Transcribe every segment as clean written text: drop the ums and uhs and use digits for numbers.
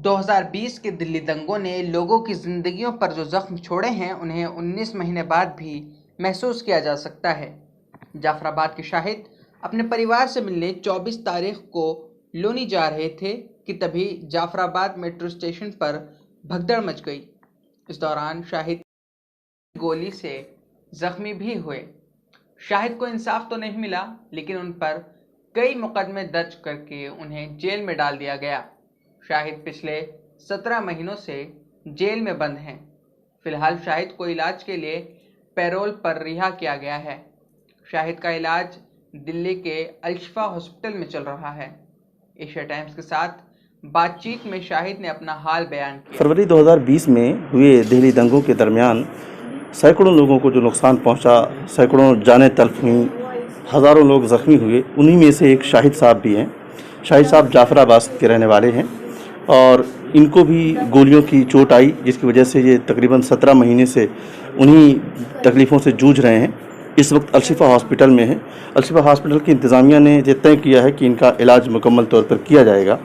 2020 के दिल्ली दंगों ने लोगों की जिंदगियों पर जो जख्म छोड़े हैं उन्हें 19 महीने बाद भी महसूस किया जा सकता है। जाफराबाद के शाहिद अपने परिवार से मिलने 24 तारीख को लोनी जा रहे थे कि तभी जाफराबाद मेट्रो स्टेशन पर भगदड़ मच गई। इस दौरान शाहिद गोली से जख्मी भी हुए। शाहिद को इंसाफ तो नहीं मिला, लेकिन उन पर कई मुकदमे दर्ज करके उन्हें जेल में डाल दिया गया। शाहिद पिछले 17 महीनों से जेल में बंद हैं। फिलहाल शाहिद को इलाज के लिए पैरोल पर रिहा किया गया है। शाहिद का इलाज दिल्ली के अल-शिफा हॉस्पिटल में चल रहा है। एशिया टाइम्स के साथ बातचीत में शाहिद ने अपना हाल बयान किया। फरवरी 2020 में हुए दिल्ली दंगों के दरमियान सैकड़ों लोगों को जो नुकसान पहुंचा, सैकड़ों जानें तल्फ हुईं, हज़ारों लोग ज़ख्मी हुए। उन्हीं में से एक शाहिद साहब भी हैं। शाहिद साहब जाफराबाद के रहने वाले हैं और इनको भी गोलियों की चोट आई, जिसकी वजह से ये तकरीबन 17 महीने से उन्हीं तकलीफ़ों से जूझ रहे हैं। इस वक्त अल-शिफा हॉस्पिटल में हैं। अल-शिफा हॉस्पिटल की इंतज़ामिया ने ये तय किया है कि इनका इलाज मुकम्मल तौर पर किया जाएगा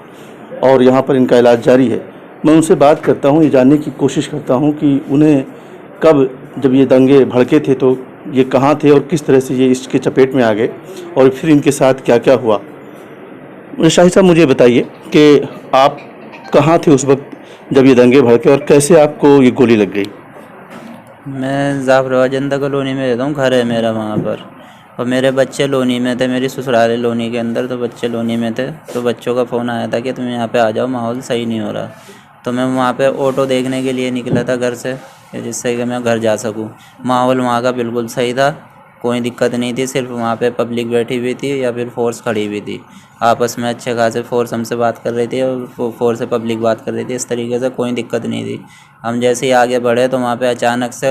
और यहाँ पर इनका इलाज जारी है। मैं उनसे बात करता हूँ, ये जानने की कोशिश करता हूँ कि उन्हें कब, जब ये दंगे भड़के थे तो ये कहाँ थे और किस तरह से ये इसके चपेट में आ गए और फिर इनके साथ क्या क्या हुआ। शाहिद साहब, मुझे बताइए कि आप कहाँ थे उस वक्त जब ये दंगे भड़के और कैसे आपको ये गोली लग गई? मैं जाफराबाद जनता कॉलोनी में रहता हूँ, घर है मेरा वहाँ पर, और मेरे बच्चे लोनी में थे। मेरी ससुराल है लोनी के अंदर, तो बच्चे लोनी में थे। तो बच्चों का फ़ोन आया था कि तुम यहाँ पे आ जाओ, माहौल सही नहीं हो रहा। तो मैं वहाँ पे ऑटो देखने के लिए निकला था घर से, जिससे कि मैं घर जा सकूँ। माहौल वहाँ का बिल्कुल सही था, कोई दिक्कत नहीं थी। सिर्फ वहाँ पे पब्लिक बैठी हुई थी या फिर फोर्स खड़ी हुई थी। आपस में अच्छे खासे फोर्स हमसे बात कर रही थी और फोर्स से पब्लिक बात कर रही थी। इस तरीके से कोई दिक्कत नहीं थी। हम जैसे ही आगे बढ़े तो वहाँ पे अचानक से,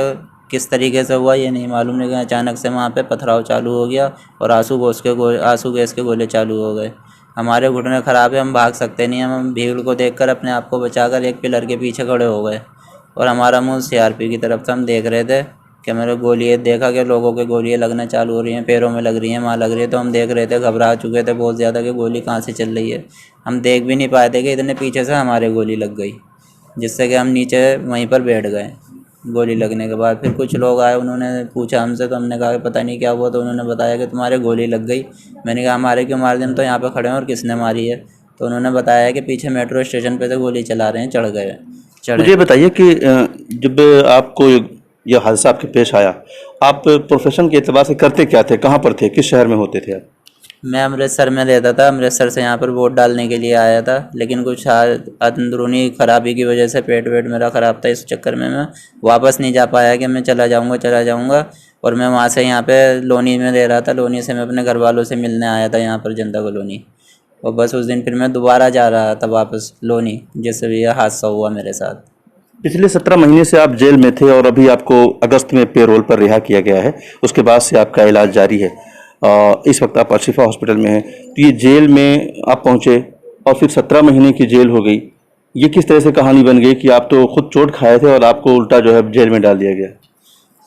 किस तरीके से हुआ ये नहीं मालूम, लेकिन अचानक से वहाँ पे पथराव चालू हो गया और आंसू गैस के गोले चालू हो गए। हमारे घुटने ख़राब है, हम भाग सकते नहीं। हम भीड़ को देखकर अपने आप को बचाकर एक पिलर के पीछे खड़े हो गए और हमारा मुँह सीआरपी की तरफ था। हम देख रहे थे कि मेरे गोलियाँ देखा कि लोगों के गोलियाँ लगना चालू हो रही हैं, पैरों में लग रही हैं, वहाँ लग रही है। तो हम देख रहे थे, घबरा चुके थे बहुत ज़्यादा कि गोली कहाँ से चल रही है। हम देख भी नहीं पाए थे कि इतने पीछे से हमारे गोली लग गई, जिससे कि हम नीचे वहीं पर बैठ गए। गोली लगने के बाद फिर कुछ लोग आए, उन्होंने पूछा हमसे, तो हमने कहा कि पता नहीं क्या हुआ। तो उन्होंने बताया कि तुम्हारे गोली लग गई। मैंने कहा हमारे क्यों मार दी, हम तो यहाँ पे खड़े हैं और किसने मारी है। तो उन्होंने बताया कि पीछे मेट्रो स्टेशन पे से गोली चला रहे हैं, चढ़े। मुझे बताइए कि जब आपको यह हादसा आपके पेश आया, आप प्रोफेशन के एतबार से करते क्या थे, कहाँ पर थे, किस शहर में होते थे आप? मैं अमृतसर में रहता था। अमृतसर से यहाँ पर वोट डालने के लिए आया था, लेकिन कुछ अंदरूनी खराबी की वजह से पेट वेट मेरा ख़राब था। इस चक्कर में मैं वापस नहीं जा पाया कि मैं चला जाऊँगा। और मैं वहाँ से यहाँ पे लोनी में रह रहा था। लोनी से मैं अपने घर वालों से मिलने आया था यहाँ पर जनता कॉलोनी, और बस उस दिन फिर मैं दोबारा जा रहा था वापस लोनी, जिससे भी यह हादसा हुआ मेरे साथ। पिछले 17 महीने से आप जेल में थे और अभी आपको अगस्त में पेरोल पर रिहा किया गया है। उसके बाद से आपका इलाज जारी है। इस वक्त आप अल-शिफा हॉस्पिटल में हैं। तो ये जेल में आप पहुंचे और फिर 17 महीने की जेल हो गई। ये किस तरह से कहानी बन गई कि आप तो खुद चोट खाए थे और आपको उल्टा जो है जेल में डाल दिया गया?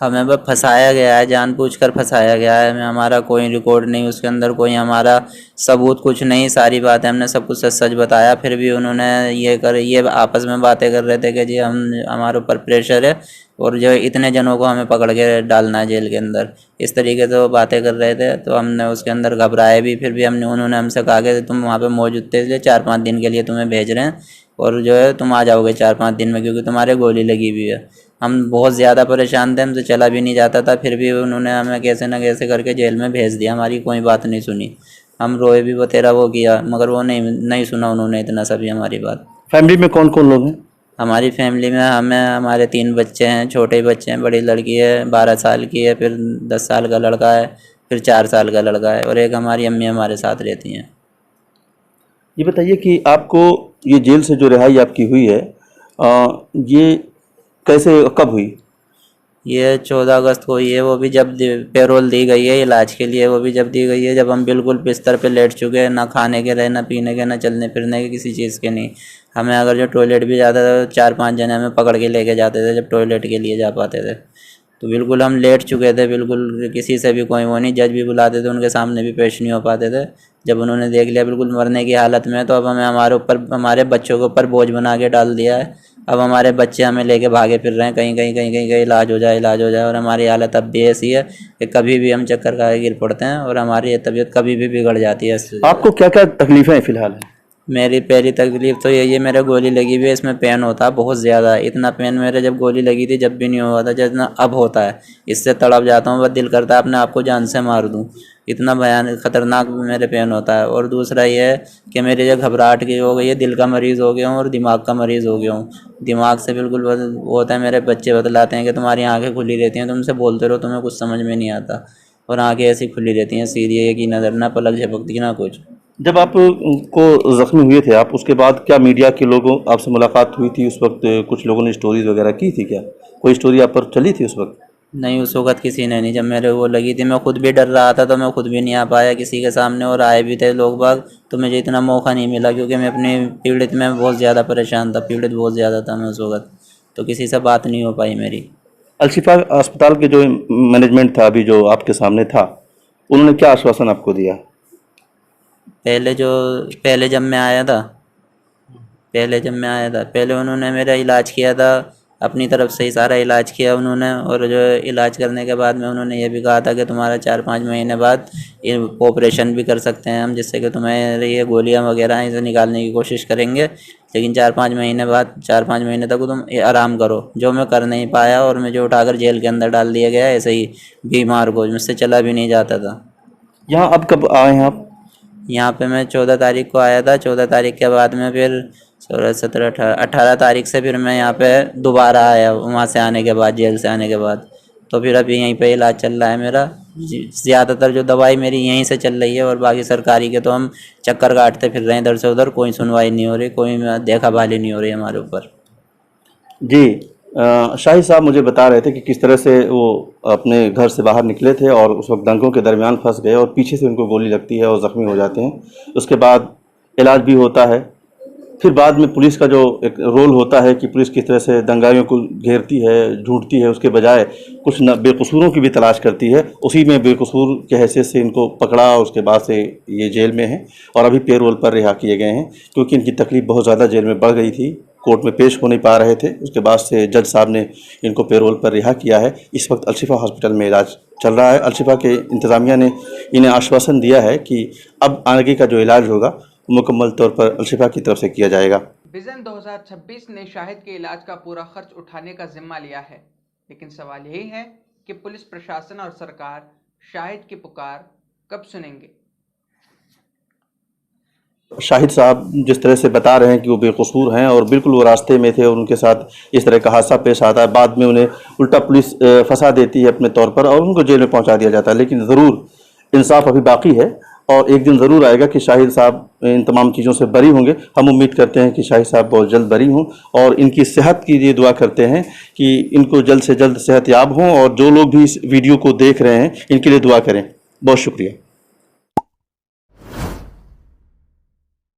हमें बस फंसाया गया है, जानबूझकर फंसाया गया है। हमें हमारा कोई रिकॉर्ड नहीं, उसके अंदर कोई हमारा सबूत कुछ नहीं। सारी बातें हमने सब कुछ सच सच बताया, फिर भी उन्होंने ये आपस में बातें कर रहे थे कि जी हमारे ऊपर प्रेशर है और जो इतने जनों को हमें पकड़ के डालना है जेल के अंदर। इस तरीके से वो बातें कर रहे थे। तो हमने उसके अंदर घबराए भी। फिर भी उन्होंने हमसे कहा कि तुम वहाँ पर मौजूद थे, इसलिए 4-5 दिन के लिए तुम्हें भेज रहे हैं और जो है तुम आ जाओगे 4-5 दिन में, क्योंकि तुम्हारे गोली लगी हुई है। हम बहुत ज़्यादा परेशान थे, हमसे चला भी नहीं जाता था। फिर भी उन्होंने हमें कैसे न कैसे करके जेल में भेज दिया। हमारी कोई बात नहीं सुनी। हम रोए भी बतेरा वो किया, मगर वो नहीं सुना उन्होंने इतना सभी हमारी बात। फैमिली में कौन कौन लोग हैं? हमारी फैमिली में हमारे 3 बच्चे हैं, छोटे बच्चे हैं। बड़ी लड़की है 12 साल की है, फिर 10 साल का लड़का है, फिर 4 साल का लड़का है, और एक हमारी अम्मी हमारे साथ रहती हैं। ये बताइए कि आपको ये जेल से जो रिहाई आपकी हुई है, ये कैसे, कब हुई? ये 14 अगस्त को हुई है, वो भी जब पैरोल दी गई है इलाज के लिए। वो भी जब दी गई है जब हम बिल्कुल बिस्तर पे लेट चुके हैं, ना खाने के रहे, ना पीने के, ना चलने फिरने के, किसी चीज़ के नहीं। हमें अगर जो टॉयलेट भी जाता था, 4-5 जने हमें पकड़ के लेके जाते थे जब टॉयलेट के लिए जा पाते थे। तो बिल्कुल हम लेट चुके थे, बिल्कुल किसी से भी कोई वो नहीं। जज भी बुलाते थे, उनके सामने भी पेश नहीं हो पाते थे। जब उन्होंने देख लिया बिल्कुल मरने की हालत में, तो अब हमें हमारे ऊपर, हमारे बच्चों के ऊपर बोझ बना के डाल दिया है। अब हमारे बच्चे हमें लेके भागे फिर रहे हैं, कहीं कहीं कहीं कहीं कहीं इलाज हो जाए, इलाज हो जाए। और हमारी हालत अब भी ऐसी है कि कभी भी हम चक्कर खा के गिर पड़ते हैं और हमारी तबीयत कभी भी बिगड़ जाती है इससे। आपको क्या क्या तकलीफ़ें हैं फिलहाल? मेरी पहली तकलीफ़ तो यही है, मेरे गोली लगी हुई है, इसमें पेन होता है बहुत ज़्यादा। इतना पेन मेरे जब गोली लगी थी जब भी नहीं हुआ था जितना अब होता है। इससे तड़प जाता हूँ, बस दिल करता है अपने आप को जान से मार दूँ। इतना भयानक ख़तरनाक मेरे पेन होता है। और दूसरा ये है कि मेरी जो घबराहट की हो गई है, दिल का मरीज़ हो गया हूँ और दिमाग का मरीज़ हो गया हूँ। दिमाग से बिल्कुल वो होता है, मेरे बच्चे बतलाते हैं कि तुम्हारी आँखें खुली रहती हैं, तुमसे बोलते रहो, तुम्हें कुछ समझ में नहीं आता। और आँखें ऐसी खुली रहती हैं सीधी, एक ही नज़र, ना पलक झपकती ना कुछ। जब आप को ज़ख्मी हुए थे आप, उसके बाद क्या मीडिया के लोगों आपसे मुलाकात हुई थी? उस वक्त कुछ लोगों ने स्टोरीज वगैरह की थी क्या? कोई स्टोरी आप पर चली थी उस वक्त? नहीं, उस वक़्त किसी ने नहीं। जब मेरे वो लगी थी मैं खुद भी डर रहा था, तो मैं खुद भी नहीं आ पाया किसी के सामने, और आए भी थे लोग बाग तो मुझे इतना मौका नहीं मिला, क्योंकि मैं अपनी पीड़ित में बहुत ज़्यादा परेशान था, पीड़ित बहुत ज़्यादा था मैं उस वक़्त, तो किसी से बात नहीं हो पाई मेरी। अलशिफा अस्पताल के जो मैनेजमेंट था अभी जो आपके सामने था, उन्होंने क्या आश्वासन आपको दिया? पहले जब मैं आया था पहले उन्होंने मेरा इलाज किया था, अपनी तरफ से ही सारा इलाज किया उन्होंने। और जो इलाज करने के बाद में उन्होंने ये भी कहा था कि तुम्हारा 4-5 महीने बाद ये ऑपरेशन भी कर सकते हैं हम, जिससे कि तुम्हें ये गोलियां वगैरह हैं इसे निकालने की कोशिश करेंगे, लेकिन 4-5 महीने बाद, 4-5 महीने तक तुम आराम करो। जो मैं कर नहीं पाया और मुझे उठाकर जेल के अंदर डाल दिया गया, ऐसे ही बीमार को, मुझसे चला भी नहीं जाता था। यहाँ अब कब आए हैं आप? यहाँ पे मैं 14 तारीख को आया था। 14 तारीख के बाद में फिर 16, 17, 18 तारीख से फिर मैं यहाँ पे दोबारा आया, वहाँ से आने के बाद, जेल से आने के बाद। तो फिर अभी यहीं पे इलाज चल रहा है मेरा। ज़्यादातर जो दवाई मेरी यहीं से चल रही है, और बाकी सरकारी के तो हम चक्कर काटते फिर रहे हैं इधर से उधर, कोई सुनवाई नहीं हो रही, कोई देखा भाली नहीं हो रही हमारे ऊपर। जी, शाहिद साहब मुझे बता रहे थे कि किस तरह से वो अपने घर से बाहर निकले थे और उस वक्त दंगों के दरमियान फंस गए और पीछे से उनको गोली लगती है और ज़ख्मी हो जाते हैं। उसके बाद इलाज भी होता है। फिर बाद में पुलिस का जो एक रोल होता है कि पुलिस किस तरह से दंगाइयों को घेरती है, ढूंढती है, उसके बजाय कुछ न बेकसूरों की भी तलाश करती है। उसी में बेकसूर के हैसियत से इनको पकड़ा और उसके बाद से ये जेल में हैं और अभी पेरोल पर रिहा किए गए हैं, क्योंकि इनकी तकलीफ़ बहुत ज़्यादा जेल में बढ़ गई थी, कोर्ट में पेश हो नहीं पा रहे थे। उसके बाद से जज साहब ने इनको पेरोल पर रिहा किया है। इस वक्त अलशिफा हॉस्पिटल में इलाज चल रहा है। अलशिफा के इंतज़ामिया ने इन्हें आश्वासन दिया है कि अब आगे का जो इलाज होगा मुकम्मल तौर पर अलशिफा की तरफ से किया जाएगा। विजन 2026 ने शाहिद के इलाज का पूरा खर्च उठाने का जिम्मा लिया है, लेकिन सवाल यही है कि पुलिस प्रशासन और सरकार शाहिद की पुकार कब सुनेंगे। शाहिद साहब जिस तरह से बता रहे हैं कि वो बेकसूर हैं और बिल्कुल वो रास्ते में थे और उनके साथ इस तरह का हादसा पेश आता है, बाद में उन्हें उल्टा पुलिस फंसा देती है अपने तौर पर और उनको जेल में पहुंचा दिया जाता है। लेकिन ज़रूर इंसाफ अभी बाकी है और एक दिन ज़रूर आएगा कि शाहिद साहब इन तमाम चीज़ों से बरी होंगे। हम उम्मीद करते हैं कि शाहिद साहब बहुत जल्द बरी हों और इनकी सेहत की ये दुआ करते हैं कि इनको जल्द से जल्द सेहत याब हों, और जो लोग भी इस वीडियो को देख रहे हैं इनके लिए दुआ करें। बहुत शुक्रिया।